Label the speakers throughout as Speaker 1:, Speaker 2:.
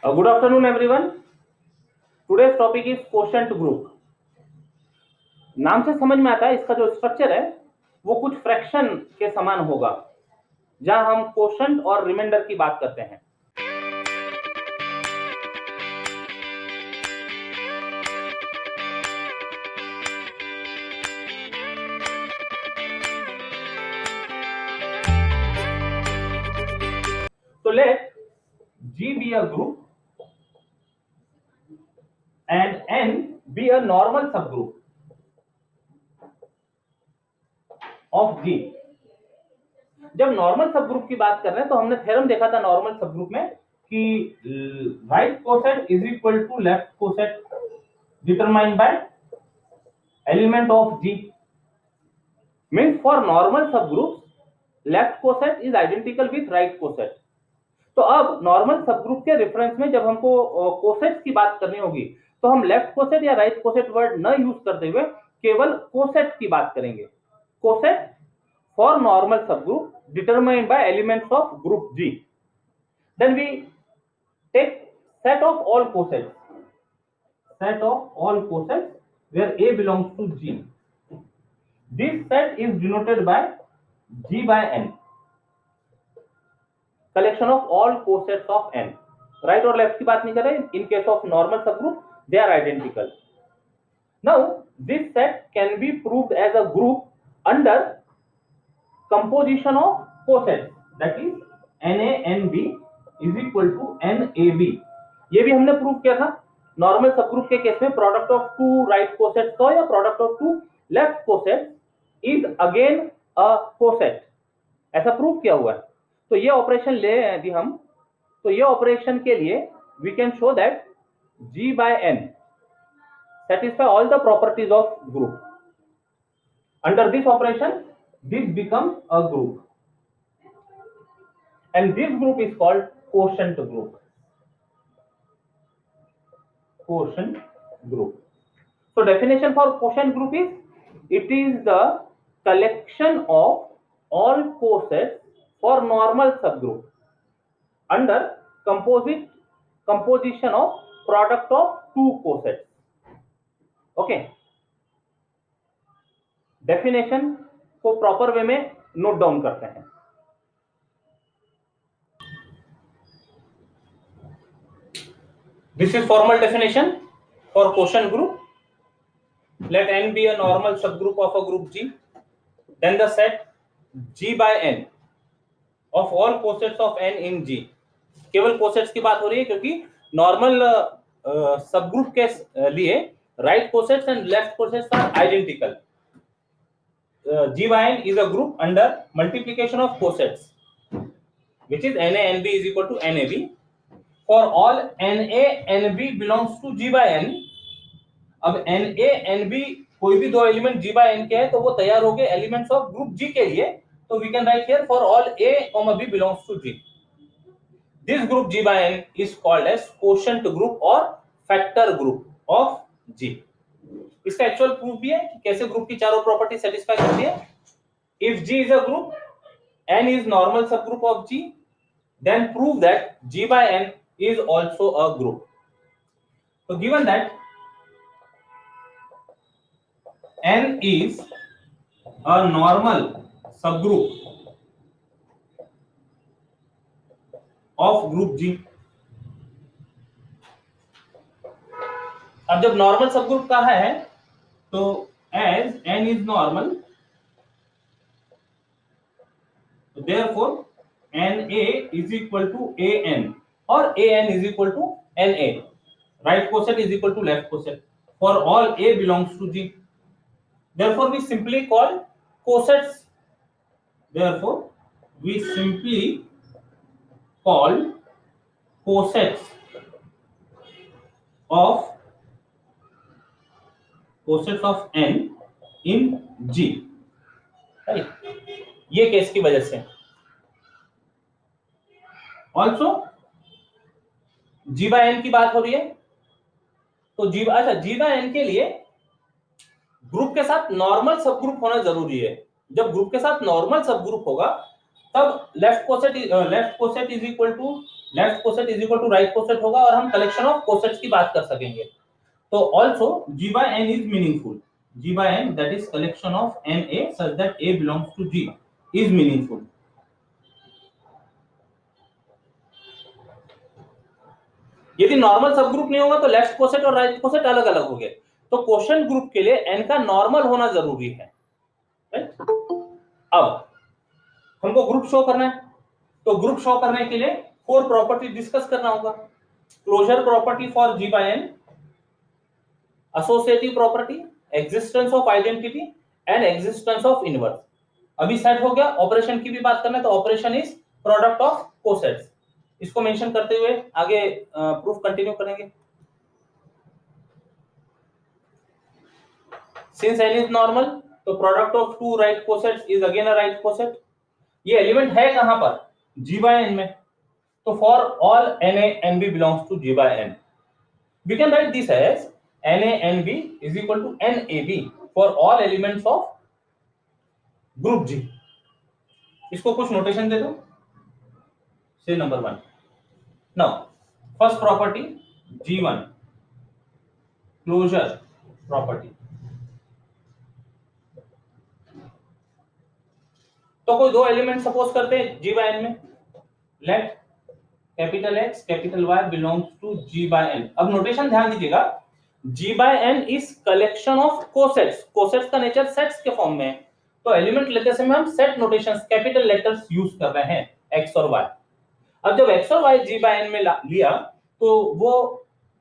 Speaker 1: Good afternoon, everyone. Today's topic is quotient group. नाम से समझ में आता है इसका जो स्ट्रक्चर है वो कुछ फ्रैक्शन के समान होगा, जहां हम क्वोशंट और रिमाइंडर की बात करते हैं। So let G be a group and N be a normal subgroup of G. जब नॉर्मल सबग्रुप की बात कर रहे हैं तो हमने थ्योरम देखा था नॉर्मल सबग्रुप में कि right coset is equal to left coset determined by element of G. Means for normal subgroups left coset is identical with right coset. तो अब नॉर्मल सबग्रुप के रेफरेंस में जब हमको कोसेट्स की बात करनी होगी तो हम लेफ्ट कोसेट या राइट कोसेट वर्ड न यूज करते हुए केवल कोसेट की बात करेंगे। Coset for normal subgroup determined by elements of group G. Then we take set of all cosets where A belongs to G. This set is denoted by G by N. Collection of all cosets of N. Right और left की बात नहीं कर रहे। In case of normal subgroup they are identical. Now this set can be proved as a group under composition of cosets, that is NaNb is equal to NaB. ये भी हमने prove किया था नॉर्मल सबग्रुप के case में। Product of two right cosets हो या product of two left cosets is again a coset, ऐसा प्रूव किया हुआ है। तो ये ऑपरेशन ले यदि हम, तो ये ऑपरेशन के लिए we can show that G by N satisfy all the properties of group. Under this operation, this becomes a group, and this group is called quotient group. Quotient group. So definition for quotient group is it is the collection of all cosets for normal subgroup under composition of product of two cosets. Okay, definition को proper way में note down करते हैं। This is formal definition for quotient group. Let N be a normal subgroup of a group G. Then the set G by N of all cosets of N in G. केवल cosets की बात हो रही है क्योंकि normal subgroup के लिए right cosets and left cosets are identical. G by N is a group under multiplication of cosets, which is NaNb is equal to NaB. For all NaNb belongs to G by N. अब NaNb कोई भी दो element G by N के हैं तो वो तैयार हो गए एलिमेंट्स ऑफ ग्रुप G के लिए. तो we can write here for all A, B belongs to G. This group G by N is called as quotient group or factor group of G. इसका एक्चुअल प्रूफ भी है कि कैसे group की चारों प्रॉपर्टी सेटिस्फाई करती है. If G is a group, N is normal subgroup of G, then prove that G by N is also a group. So given that N is a normal subgroup of group G. अब जब normal subgroup का है तो as N is normal, therefore Na is equal to An or An is equal to Na. Right coset is equal to left coset for all A belongs to G. Therefore we simply call cosets. Therefore we simply call cosets of N in G. Right? ये case की वजह से also G by N की बात हो रही है तो G by N के लिए ग्रुप के साथ नॉर्मल सबग्रुप होना जरूरी है. जब ग्रुप के साथ नॉर्मल सबग्रुप होगा तब left coset is equal to right coset होगा और हम कलेक्शन ऑफ कोसेट्स की बात कर सकेंगे। तो also G by N is meaningful. G by N, that is collection of NA such that A belongs to G, is meaningful. यदि normal सब ग्रुप नहीं होगा तो लेफ्ट कोसेट और राइट कोसेट अलग अलग हो गए, तो क्वोशिएंट ग्रुप के लिए n का नॉर्मल होना जरूरी है। अब हमको ग्रुप शो करना है, तो ग्रुप शो करने के लिए 4 प्रॉपर्टी डिस्कस करना होगा। Closure property for G by N, associative property, existence of identity and existence of inverse। अभी सेट हो गया, ऑपरेशन की भी बात करना है, तो operation is product of cosets. इसको मेंशन करते हुए आगे प्रूफ कंटिन्यू करेंगे। सिंस n इज नॉर्मल, तो product of two right cosets is again a right coset. ये एलिमेंट है कहां पर? G by N में। तो for all Na Nb belongs to G by N, we can write this as Na Nb is equal to Nab for all elements of group G। इसको कुछ notation दे दो। से number 1, now first property G1 closure property. तो कोई दो element suppose करते हैं G by N में, let capital X capital Y belongs to G by N। अब नोटेशन ध्यान दीजिएगा, G by N is collection of cosets. Cosets का नेचर सेट्स के फॉर्म में है, तो एलिमेंट लेते समय हम set notations capital letters use कर रहे हैं X और Y। अब जब X और Y G by N में लिया तो वो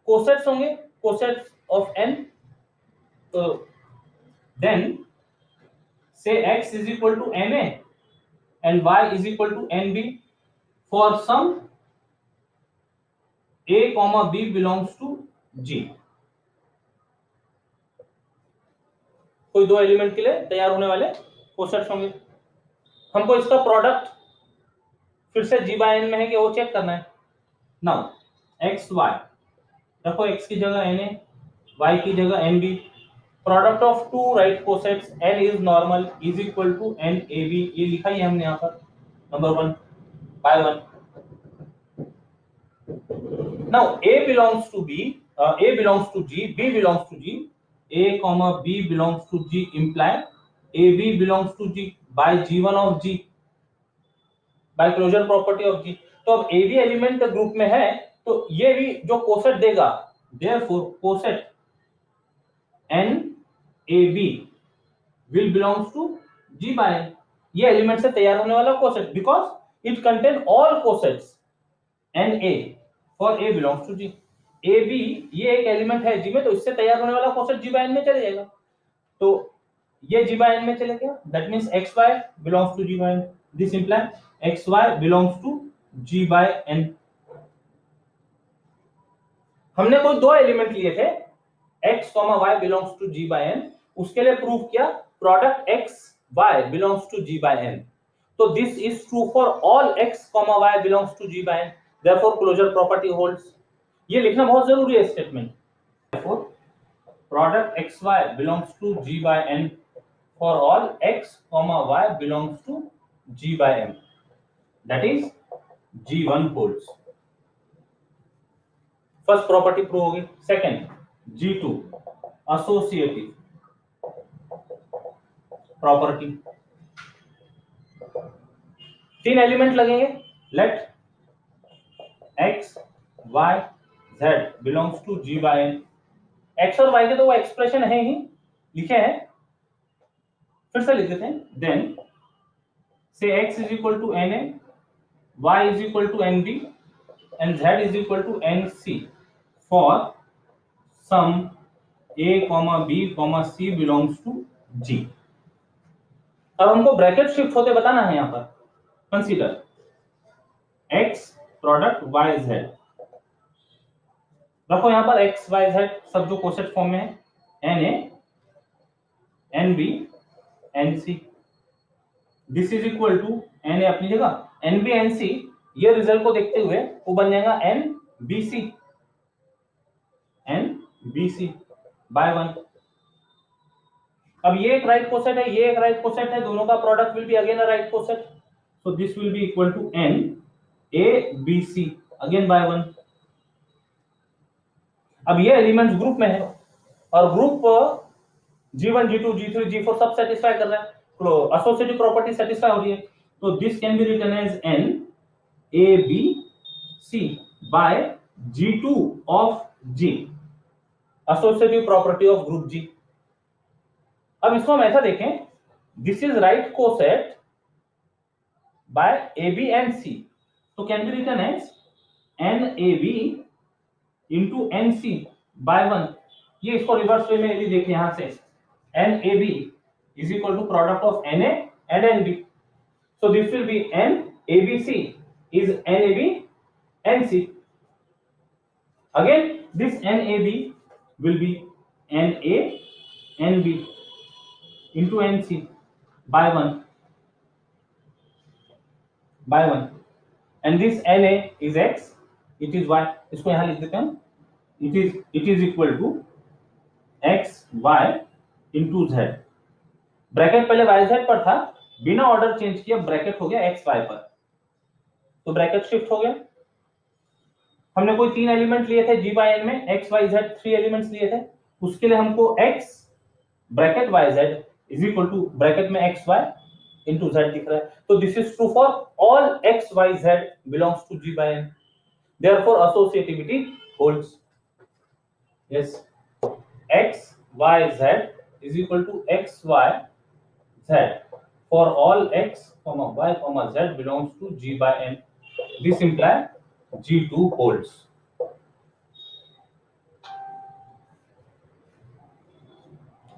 Speaker 1: कोसेट्स होंगे, कोसेट्स ऑफ N। तो then say X is equal to Na and Y is equal to Nb for some A comma B belongs to G। कोई दो एलिमेंट के लिए तैयार होने वाले कोसेट्स होंगे। हमको इसका प्रोडक्ट फिर से G by N में है कि वो चेक करना है। नाउ X Y रखो, X की जगह Na, Y की जगह Nb। Product of two right cosets N is normal is equal to Nab। ये लिखा ही हमने यहाँ पर number 1 by 1। Now A belongs to B, A belongs to G, B belongs to G, A comma B belongs to G imply AB belongs to G by G1 of G, by closure property of G। तो अब AB element group में है तो ये भी जो coset देगा, therefore coset NAB will belongs to G by N। ये एलिमेंट से तैयार होने वाला coset, because it contain all cosets Na for A belongs to G। AB ये एक एलिमेंट है G में, तो इससे तैयार होने वाला कोसेट G by N में चले जाएगा। तो ये G by N में चले गया, that means XY belongs to G by N। This imply XY belongs to G by N। हमने कोई दो एलिमेंट लिए थे X, Y belongs to G by N, उसके लिए प्रूव किया product X Y belongs to G by N। तो this is true for all X, Y belongs to G by N, therefore closure property holds। ये लिखना बहुत जरूरी है statement. therefore product XY belongs to G by N for all X, Y belongs to G by N, that is G1 holds। First property prove होगी। Second G2 associative property. तीन element लगेंगे, let X Y Z belongs to G by N। X और Y के तो वो expression है ही, लिखे हैं, फिर से लिख देते हैं। देन से X is equal to Na, Y is equal to Nb and Z is equal to Nc for some A, B, C belongs to G। अब हमको ब्रैकेट शिफ्ट होते बताना है यहाँ पर। Consider X product Y Z, रखो यहाँ पर X Y Z सब जो कोसेट फॉर्म में है, Na Nb Nc। This is equal to Na अपनी जगह, Nb Nc, ये रिजल्ट को देखते हुए वो बन जाएगा NBC बाय 1। अब ये एक राइट कोसेट है, ये एक राइट कोसेट है, दोनों का product will be again a right coset. So this will be equal to n a b c again by 1. अब ये एलिमेंट्स ग्रुप में है और group G1, G2, G3, G4 सब सेटिस्फाई कर रहा है, तो एसोसिएटिव प्रॉपर्टी सेटिस्फाई हो रही है, तो this can be written as n a b c by G2 of G, associative property of group G. अब इसको हम ऐसा देखें, this is right coset by AB and C, so can be written as NAB into NC by 1. ये इसको reverse way में यदि देखें यहां से, NAB is equal to product of NA and NB, so this will be NABC is NAB NC. Again this NAB will be NA NB into NC by 1 and this Na is x, it is y, इसको यहां लिख देते हैं, it is equal to x y into z. Bracket पहले yz पर था, बिना order change किया ब्रैकेट हो गया x y पर, तो ब्रैकेट शिफ्ट हो गया. हमने कोई 3 एलिमेंट लिए थे g by n में, x y z 3 एलिमेंट्स लिए थे, उसके लिए हमको x bracket yz is equal to bracket में x y into z दिख रहा है, तो this is true for all x y z belongs to G by n, therefore associativity holds. Yes, x y z is equal to x y z for all x comma y comma z belongs to G by n. This implies G2 holds.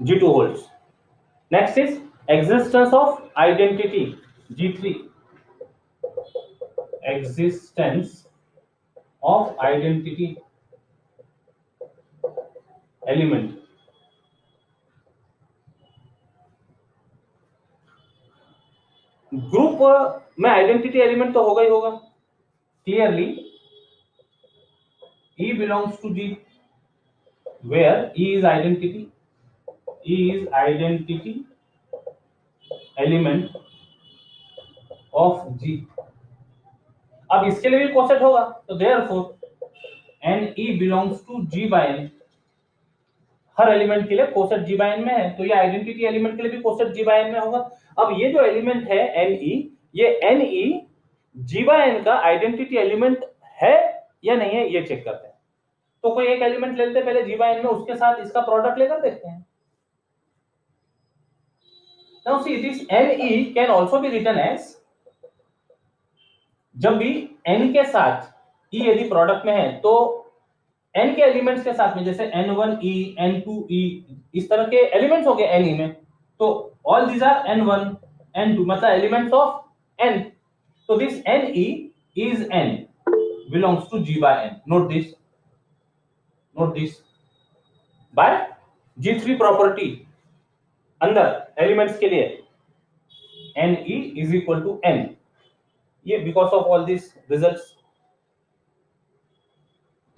Speaker 1: G2 holds. Next is existence of identity G3, existence of identity element. Group में identity element तो होगा ही होगा, clearly E belongs to G, where E is identity element of G. अब इसके लिए भी coset होगा, तो therefore NE belongs to G by n, her element के लिए कोसेट G by n में है, तो ये आइडेंटिटी एलिमेंट के लिए भी कोसेट G by n में होगा. अब ये जो एलिमेंट है NE, ये NE G by n का आइडेंटिटी एलिमेंट है या नहीं है, ये चेक करते हैं. तो कोई एक एलिमेंट ले लेते हैं पहले G by n में, उसके साथ इसका प्रोडक्ट लेकर देखते हैं. Now see, this NE can also be written as, जब भी n के साथ E यदि प्रोडक्ट में है, तो n के एलिमेंट्स के साथ में, जैसे n1e n2e इस तरह के एलिमेंट्स हो गए NE में, तो all these are n1 n2 मतलब एलिमेंट्स ऑफ n, तो this NE is n belongs to G by n. Note this by G3 property अंदर एलिमेंट्स के लिए NE is equal to n, ये because of all these results.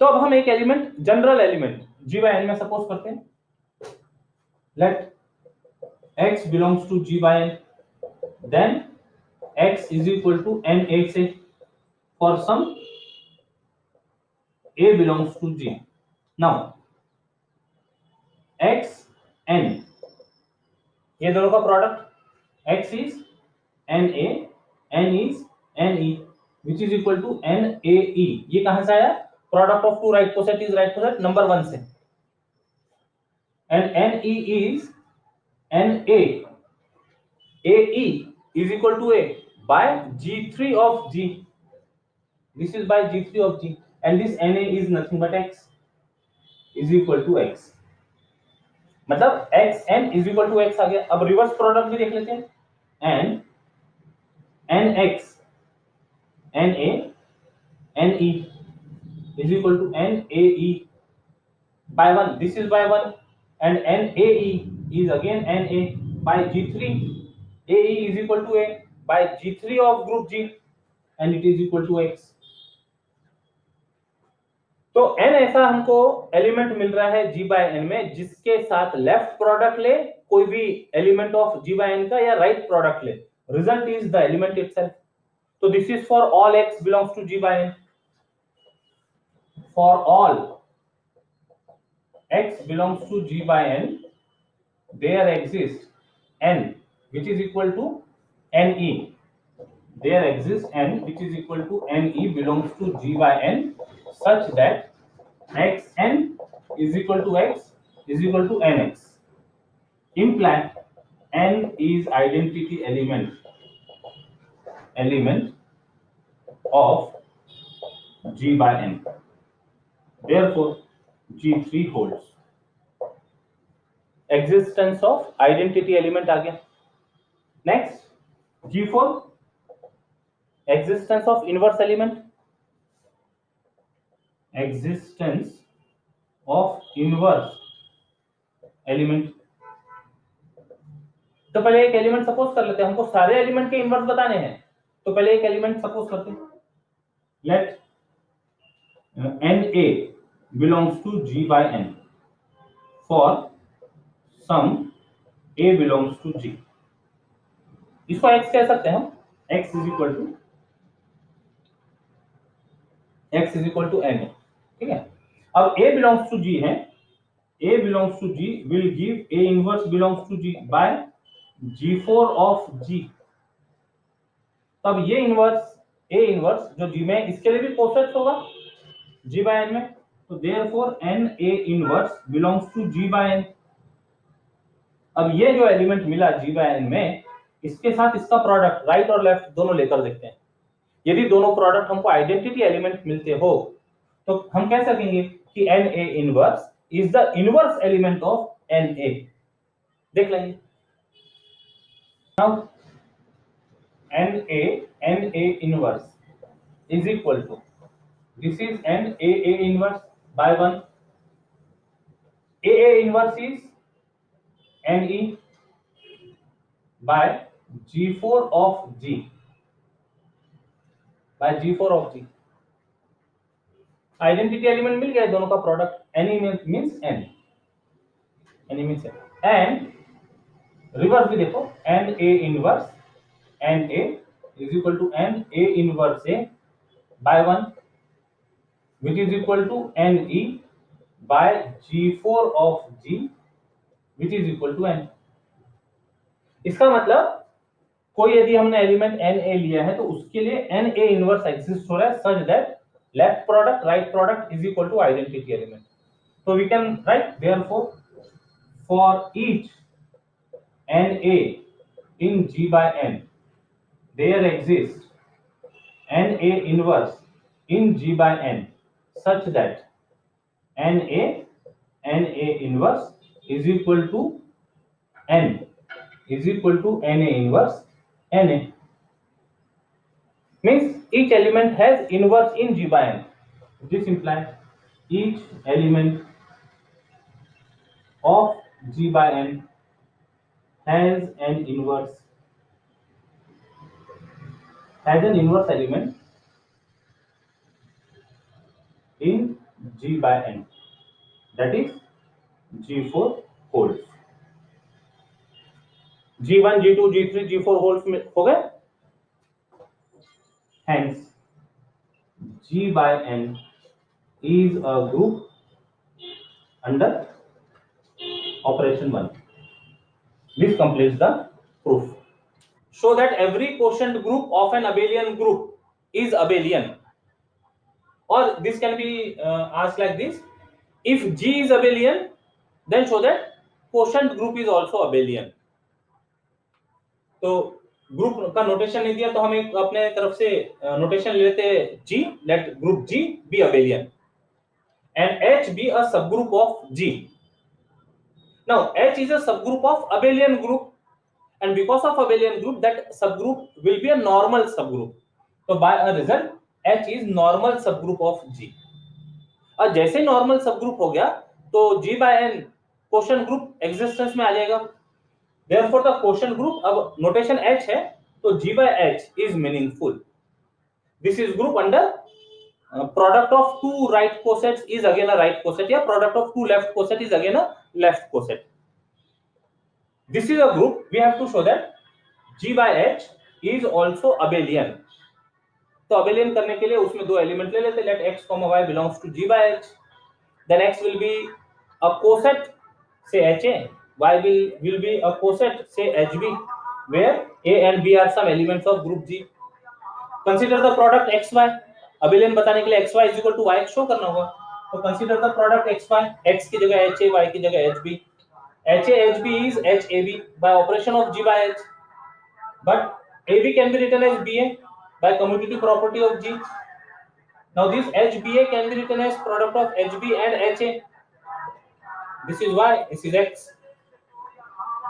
Speaker 1: तो अब हम एक element, general element G by n में suppose करते हैं, let x belongs to G by n, then x is equal to n a से, for some a belongs to G. Now x n, ये दोनों का product x is n a, n is n e, which is equal to n a e. ये कहां से आया? Product of two right coset is right coset number 1 से, and n e is n a, a e is equal to a by G3 of G. This is by G3 of G, and this n a is nothing but x is equal to x, मतलब x n is equal to x आ गया. अब reverse product भी देख लेते हैं, and nx na ne is equal to nae by 1. This is by 1, and nae is again na by G3. ae is equal to a by G3 of group G, and it is equal to x. तो n ऐसा हमको element मिल रहा है G by n में, जिसके साथ left product ले कोई भी element of G by n का, या राइट प्रोडक्ट ले, result is the element itself. So this is for all x belongs to G by n. For all x belongs to G by n, there exists n which is equal to ne. There exists n which is equal to ne belongs to G by n such that xn is equal to x is equal to nx. Imply n is identity element of G by n. Therefore, G3 holds. Existence of identity element आ गया. Next, G4 existence of inverse element. Existence of inverse element. तो पहले एक element suppose कर लेते हैं. हमको सारे element के इनवर्स बताने हैं. तो पहले एक एलिमेंट सपोज करते हैं. Let NA belongs to G by n for some A belongs to G. इसको x कह सकते हैं हम. x is equal to n. ठीक है. अब A belongs to G है. A belongs to G will give A inverse belongs to G by G4 of G. तब ये इनवर्स A इनवर्स जो G में इसके लिए भी कोसेट होगा G by n में. तो therefore n A inverse belongs to G by n. अब ये जो एलिमेंट मिला G by n में, इसके साथ इसका प्रोडक्ट राइट और लेफ्ट दोनों लेकर देखते हैं. यदि दोनों प्रोडक्ट हमको आइडेंटिटी एलिमेंट मिलते हो तो हम कह सकेंगे कि NA inverse is the inverse element of NA. देख लेंगे. Now NA inverse is equal to, this is NAA inverse by 1. AA inverse is NE by G4 of G. by G4 of G. Identity element मिल गया दोनों का product. NE means N. NE means N. And reverse भी देखो. NA inverse NA is equal to NA inverse A by 1 which is equal to NE by G4 of G which is equal to N. इसका मतलब कोई यदि हमने element NA लिया है तो उसके लिए NA इनवर्स एग्जिस्ट हो रहा है such that left product right product is equal to identity element. So we can write therefore for each NA in G by N there exists NA inverse in G by N such that NA inverse is equal to N is equal to NA inverse NA. Means each element has inverse in G by N. This implies each element of G by N has an inverse element in G by N, that is G4 holds. G1 G2 G3 G4 holds हो गए. Hence G by N is a group under operation 1. This completes the proof. Show that every quotient group of an abelian group is abelian. Or this can be asked like this: if G is abelian, then show that quotient group is also abelian. तो group का notation नहीं दिया तो हम एक अपने तरफ से नोटेशन ले लेते हैं G. Let group G be abelian and H be a subgroup of G. Now H is a subgroup of abelian group, and because of abelian group that subgroup will be a normal subgroup. So by a result H is normal subgroup of G. और जैसे normal subgroup हो गया तो G by N quotient group existence में आ जाएगा. Therefore the quotient group, अब notation H है तो G by H is meaningful. This is group under product of two right cosets is again a right coset, या product of two left coset is again a left coset. This is a group. We have to show that G by H is also abelian. तो abelian करने के लिए उसमें दो element ले लेते, late x, y belongs to G by H, then x will be a coset say HA, y will be a coset say HB, where A and B are some elements of group G. Consider the product XY. Abelian बताने के लिए XY is equal to YX show करना होगा, तो consider the product XY, X की जगह HA, Y की जगह HB. HA HB is HAB by operation of G by H, but AB can be written as BA by commutative property of G. Now this HBA can be written as product of HB and HA. This is Y, this is X.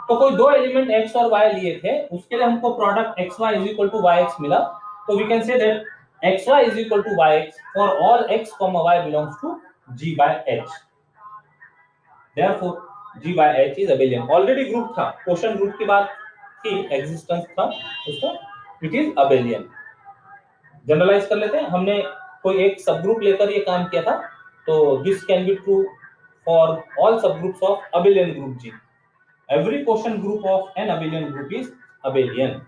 Speaker 1: तो कोई दो element x और y लिए थे, उसके लिए हमको product xy is equal to yx मिला, तो we can say that xy is equal to yx for all x, y belongs to G by H. Therefore G by H is abelian. Already group था, question group की बात थी, existence था उसका, it is abelian. Generalise कर लेते हैं, हमने कोई एक सब ग्रुप लेकर ये काम किया था, तो this can be true for all subgroups of abelian group G. Every quotient group of an abelian group is abelian.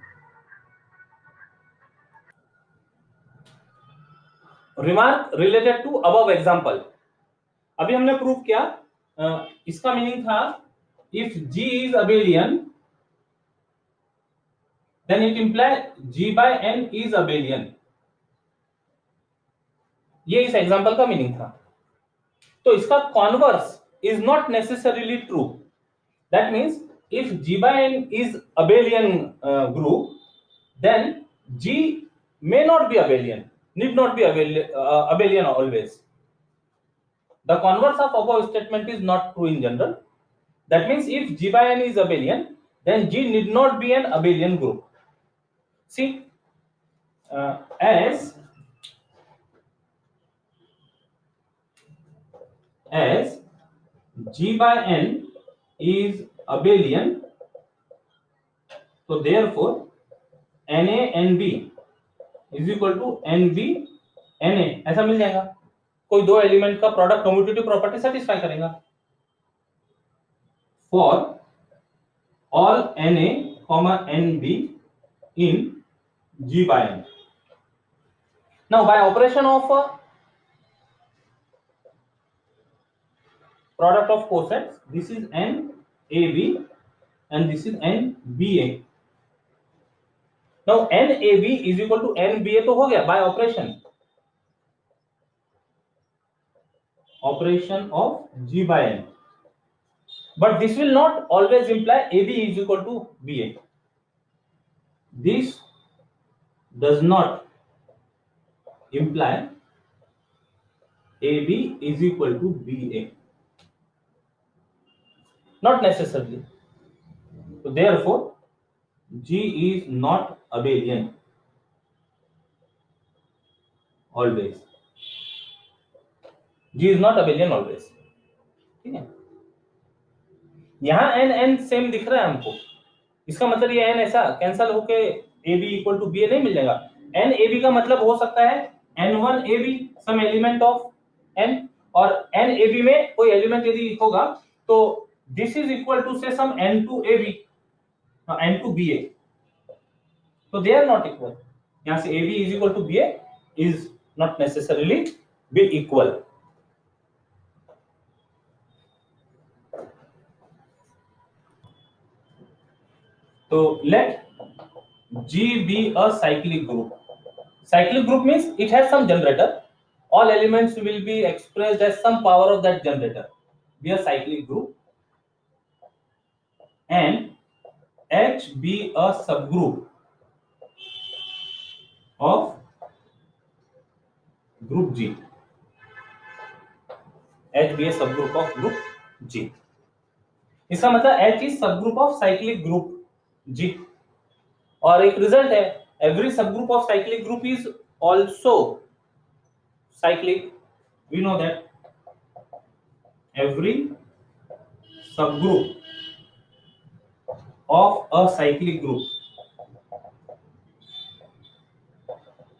Speaker 1: Remark related to above example. अभी हमने प्रूव किया, इसका मीनिंग था if G is abelian then it implies G by N is abelian. ये इस example का meaning था. तो इसका converse is not necessarily true. That means if G by N is abelian group, then G may not be abelian, need not be abelian always. The converse of above statement is not true in general. That means if G by N is abelian, then G need not be an abelian group. See, as G by N is abelian, so therefore Na Nb is equal to Nb Na, ऐसा मिल जाएगा. कोई दो element का product commutative property satisfy करेगा. For all Na, Nb in G by N. Now by operation of product of cosets, this is NAB and this is NBA. Now NAB is equal to NBA तो हो गया by operation of G by N. But this will not always imply AB is equal to BA. This does not imply AB is equal to BA. Not necessarily. So therefore G is not abelian always. G is not abelian always. ठीक है, यहाँ n n same दिख रहा है हमको, इसका मतलब ये n ऐसा कैंसल होके AB इक्वल टू BA नहीं मिल जाएगा. n AB का मतलब हो सकता है n1 AB some element of n, और n AB में कोई एलिमेंट यदि होगा तो दिस इज इक्वल टू से सम n2 AB n2 BA, तो दे आर नॉट इक्वल. यहाँ से AB is equal to BA is not necessarily be equal. तो let G be a cyclic group. Cyclic group means it has some generator. All elements will be expressed as some power of that generator. Be a cyclic group. And H be a subgroup of group G. H be a subgroup of group G. इसका मतलब H is subgroup of cyclic group G. और एक result है, every subgroup of cyclic group is also cyclic. We know that every subgroup of a cyclic group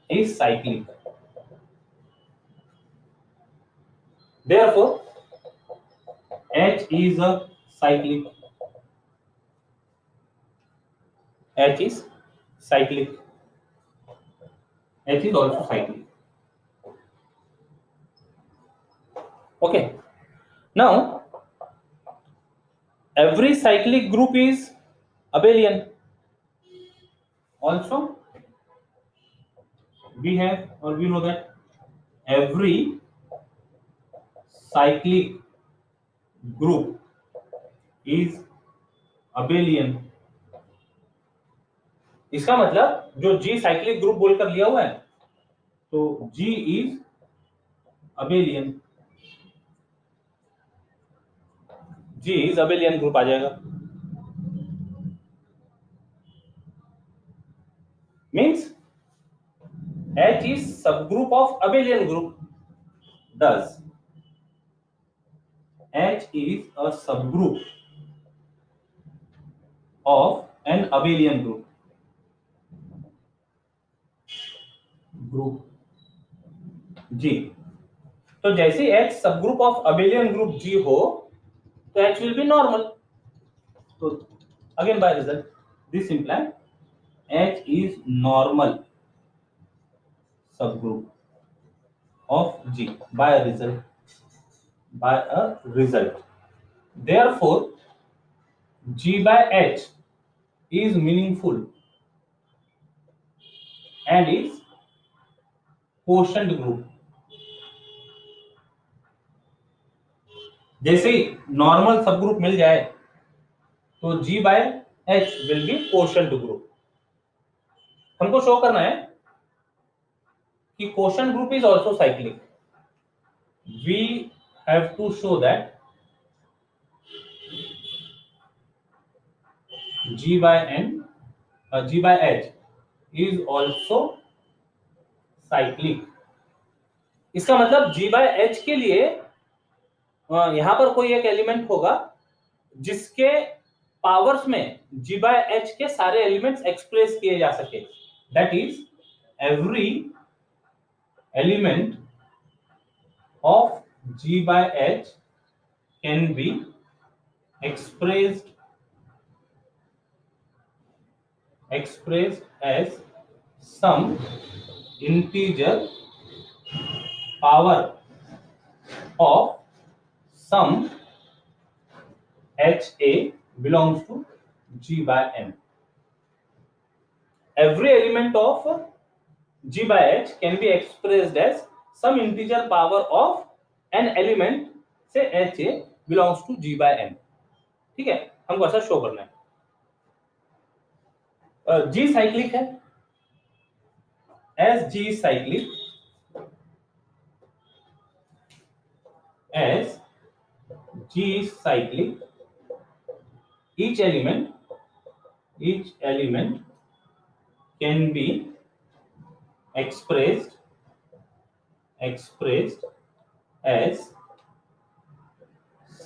Speaker 1: is cyclic. Therefore H is a cyclic. H is cyclic H is also cyclic. Okay. Now every cyclic group is abelian. Also we know that every cyclic group is abelian. इसका मतलब जो G cyclic group बोलकर लिया हुआ है तो G is abelian. G is abelian group आ जाएगा. Means H is subgroup of abelian group. Thus H is a subgroup of an abelian group. G. तो जैसे H subgroup of abelian group G हो तो H will be normal. तो again by result this implies H is normal subgroup of G by a result. Therefore G by H is meaningful and is quotient group. जैसे ही normal subgroup मिल जाए तो G by H will be quotient group. हमको show करना है कि quotient group is also cyclic. We have to show that G by H is also cyclic. इसका मतलब G by H के लिए यहां पर कोई एक एलिमेंट होगा जिसके पावर्स में G by H के सारे एलिमेंट्स एक्सप्रेस किए जा सके. That is every element of G by H can be expressed as some integer power of some HA belongs to G by N. Every element of G by H can be expressed as some integer power of an element say HA belongs to G by N. ठीक है, हमको ऐसा show करना है. G cyclic है. As G is cyclic, each element can be expressed as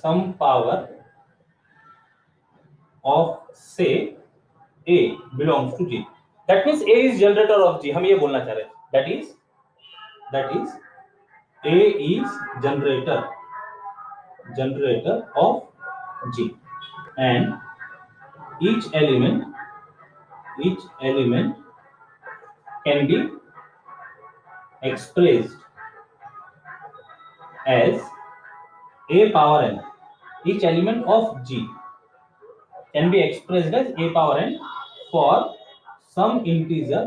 Speaker 1: some power of say A belongs to G. That means A is generator of G. हम ये बोलना चाह रहे हैं. That is A is generator of G, and each element can be expressed as A power n. Each element of G can be expressed as A power n for some integer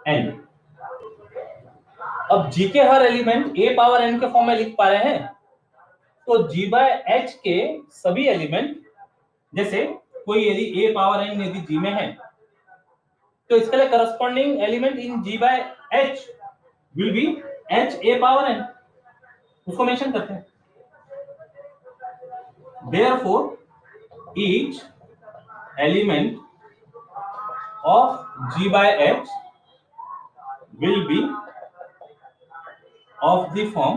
Speaker 1: n. अब G के हर element A power n के form में लिख पा रहे हैं तो G by H के सभी एलिमेंट जैसे कोई यदि A पावर n यदि G में है तो इसके लिए corresponding element in G by H will be H A power n. उसको मेंशन करते हैं. Therefore each element of G by H will be of the form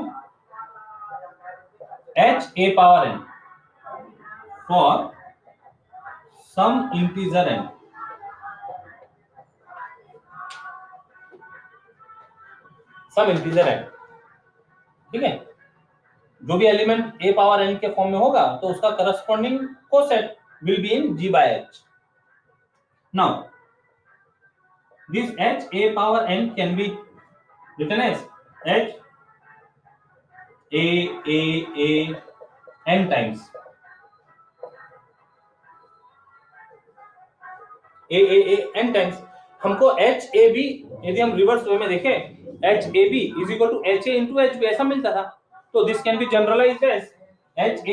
Speaker 1: H A power n for some integer n. ठीक है, जो भी element A power n के form में होगा तो उसका corresponding coset will be in G by H. Now This h a power n can be written as h a n times a n times. हमको एच ए बी यदि हम reverse way में देखें H A B is equal to H A into H B ऐसा मिलता था. तो this can be generalised as H A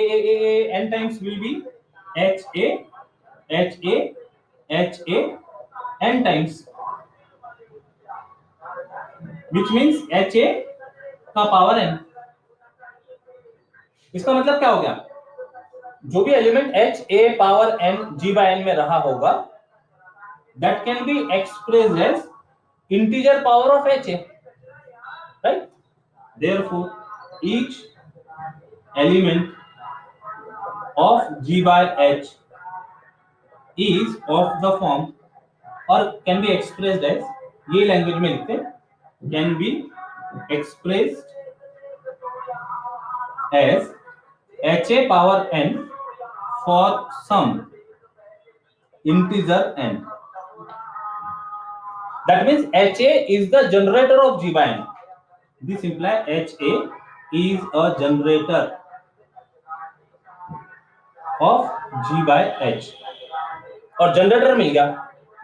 Speaker 1: N times will be H A N times which means H A का power N. इसका मतलब क्या हो गया, जो भी element H A power N G by N में रहा होगा that can be expressed as integer power of ha, right? Therefore each element of g by h is of the form or can be expressed as, ये language में लिखते हैं, can be expressed as ha power n for some integer n. That means ha is the generator of g by n. This implies ha is a generator of g by h. और generator मिल गया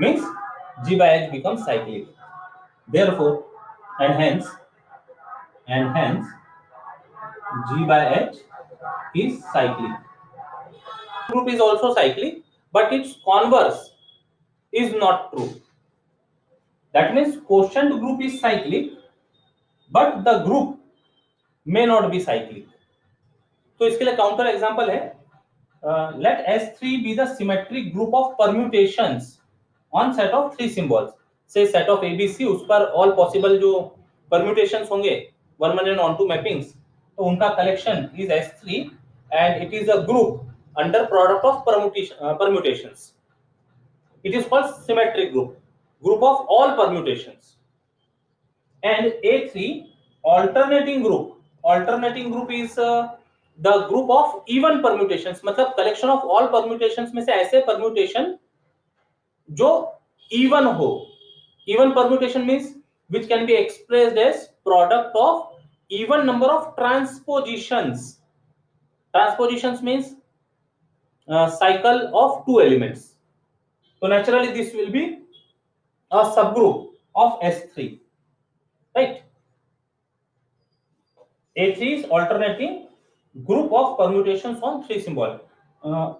Speaker 1: means g by h becomes cyclic. Therefore and hence g by h is cyclic. Group is also cyclic, but its converse is not true. That means quotient group is cyclic, but the group may not be cyclic. तो इसके लिए counter example है, let S3 be the symmetric group of permutations on set of three symbols. Say set of ABC, उस पर all possible जो permutations होंगे Vermaelen onto mappings, तो उनका collection is S3 and it is a group under product of permutations. It is called symmetric group of all permutations. And A3 alternating group is the group of even permutations, मतलब collection of all permutations में से ऐसे permutation जो even हो. Even permutation means which can be expressed as product of even number of transpositions. Transpositions means cycle of two elements. So naturally this will be a subgroup of S3, right? A3 is alternating group of permutations on three symbol.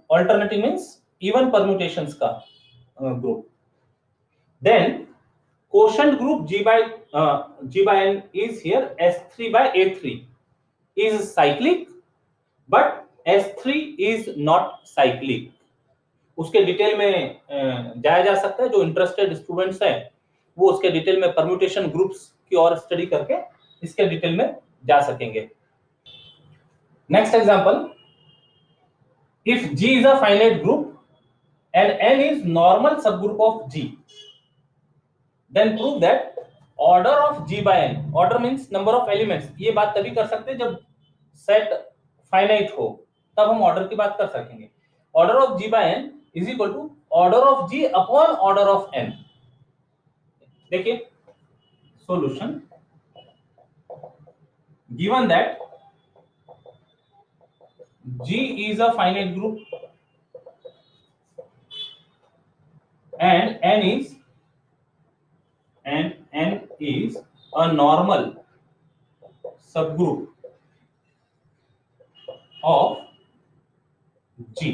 Speaker 1: Alternating means even permutations का group. Then quotient group G by n is here S3 by A3 is cyclic, but S3 is not cyclic. उसके detail में जाया जा सकता है, जो interested students हैं वो उसके डिटेल में परम्यूटेशन ग्रुप्स की और स्टडी करके इसके डिटेल में जा सकेंगे. Next example, if G is a finite group and n is normal subgroup of G, then prove that order of G by n, order means number of elements, ये बात तभी कर सकते हैं जब सेट फाइनाइट हो, तब हम ऑर्डर की बात कर सकेंगे. Order of G by n is equal to order of G upon order of n. देखिए solution, given that G is a finite group and n is a normal subgroup of G.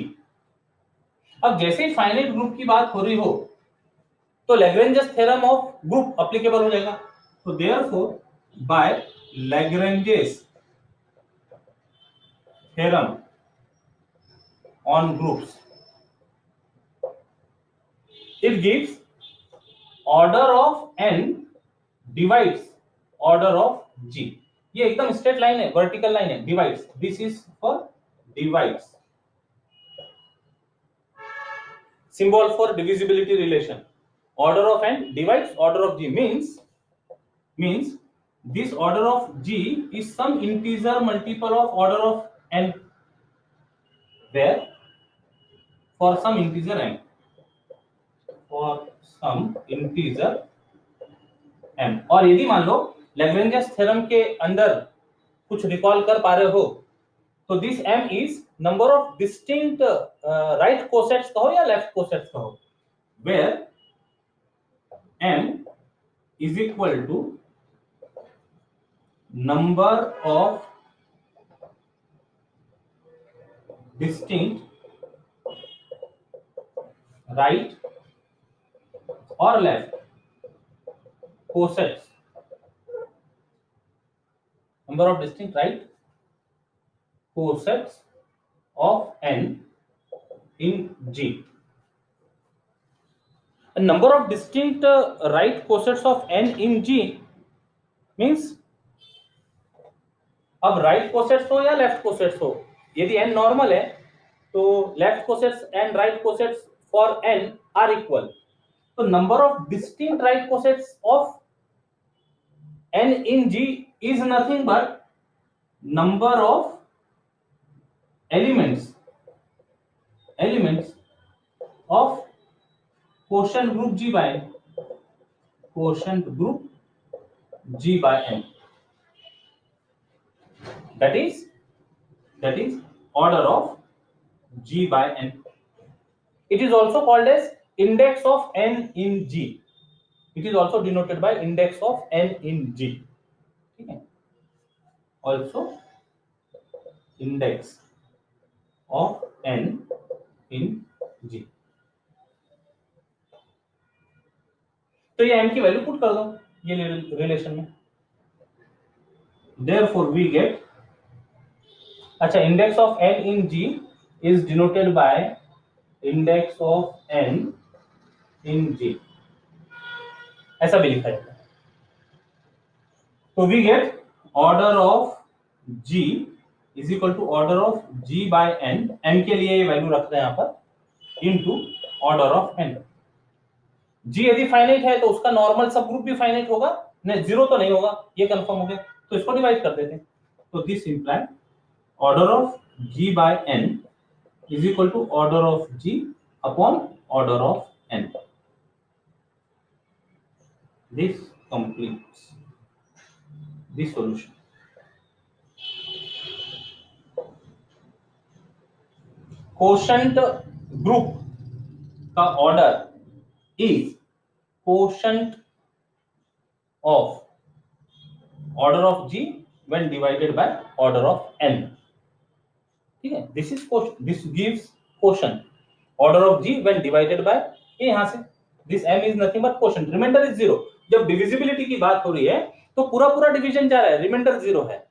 Speaker 1: अब जैसे ही finite group की बात हो रही हो तो Lagrange's theorem of group applicable हो जाएगा. तो therefore by Lagrange's theorem on groups, it gives order of n divides order of G. ये एकदम स्ट्रेट लाइन है, वर्टिकल लाइन है, divides, this is for divides, symbol for divisibility relation. Order of n divides order of G means this order of G is some integer multiple of order of n, where for some integer n, for some integer m। और यदि मान लो लैग्रेंजियस theorem के अंदर कुछ recall कर पा रहे हो तो this m is number of distinct right cosets कहो या लेफ्ट कोसेट्स कहो, where m is equal to number of distinct right or left cossets, number of distinct right cossets of n in G. A number of distinct right cossets of n in G means अब right cosets हो या left cosets हो, यदि n normal है तो left cosets and right cosets for n are equal, तो number of distinct right cosets of n in G is nothing but number of elements of quotient group G by n, quotient group G by n, that is order of G by n. It is also called as index of n in G. It is also denoted by index of n in G. Okay. Also index of n in G. तो ये m की value put कर दो ये relation में, therefore we get, अच्छा index of n in G is denoted by index of n in G, ऐसा भी लिखा जाता है। तो we get order of G is equal to order of G by n, m के लिए ये वैल्यू रखते हैं यहाँ पर, into order of n। G यदि फाइनाइट है तो उसका नॉर्मल सब ग्रुप भी फाइनाइट होगा, नहीं जीरो तो नहीं होगा, ये कंफर्म हो गया, तो इसको डिवाइड कर देते हैं। तो this imply order of G by n is equal to order of G upon order of n. This completes the solution. Quotient group का order is quotient of order of G when divided by order of n. ठीक है, this is quotient, this gives quotient order of G when divided by, ये यहां से this m is nothing but quotient, remainder is 0। जब divisibility की बात हो रही है तो पूरा पूरा डिवीजन जा रहा है, रिमाइंडर 0 है।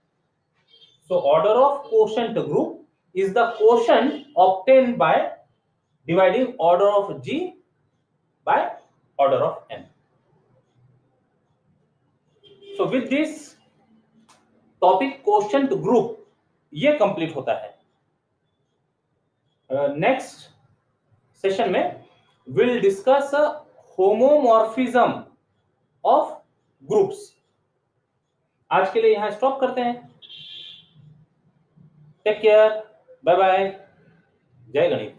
Speaker 1: so order of quotient group is the quotient obtained by dividing order of G by order of n। so with this topic quotient group ये कंप्लीट होता है। नेक्स्ट सेशन में will discuss homomorphism of groups. आज के लिए यहां stop करते हैं। टेक केयर, बाय बाय, जय गणेश।